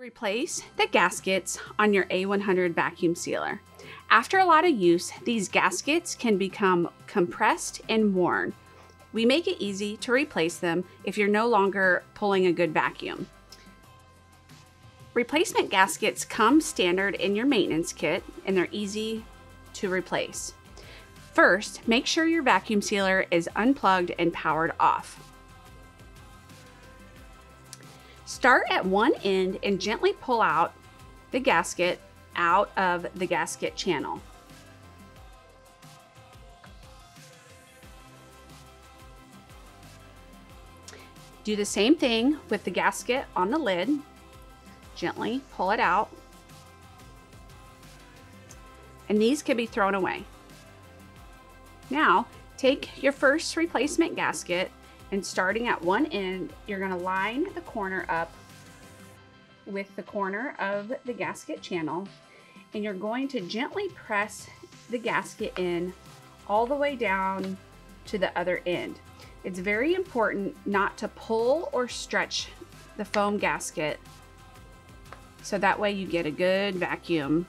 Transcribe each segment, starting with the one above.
Replace the gaskets on your A100 vacuum sealer. After a lot of use, these gaskets can become compressed and worn. We make it easy to replace them if you're no longer pulling a good vacuum. Replacement gaskets come standard in your maintenance kit, and they're easy to replace. First, make sure your vacuum sealer is unplugged and powered off. Start at one end and gently pull out the gasket out of the gasket channel. Do the same thing with the gasket on the lid. Gently pull it out. And these can be thrown away. Now, take your first replacement gasket, and starting at one end, you're going to line the corner up with the corner of the gasket channel, and you're going to gently press the gasket in all the way down to the other end. It's very important not to pull or stretch the foam gasket, so that way you get a good vacuum.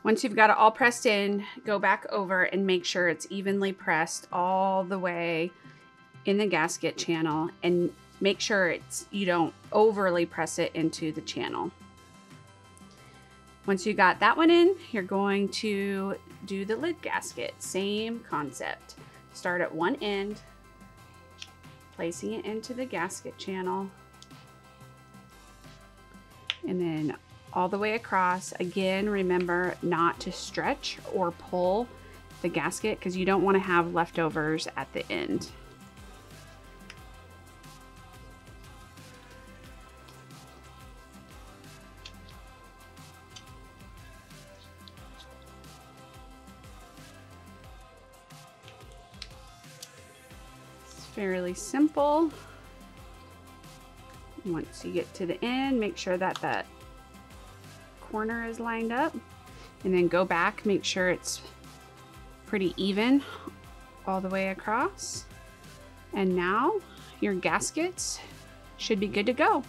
Once you've got it all pressed in, go back over and make sure it's evenly pressed all the way in the gasket channel, and make sure you don't overly press it into the channel. Once you got that one in, you're going to do the lid gasket. Same concept. Start at one end, placing it into the gasket channel, and then all the way across. Again, remember not to stretch or pull the gasket because you don't want to have leftovers at the end. It's fairly simple. Once you get to the end, make sure that that corner is lined up, and then go back, make sure it's pretty even all the way across. And now your gaskets should be good to go.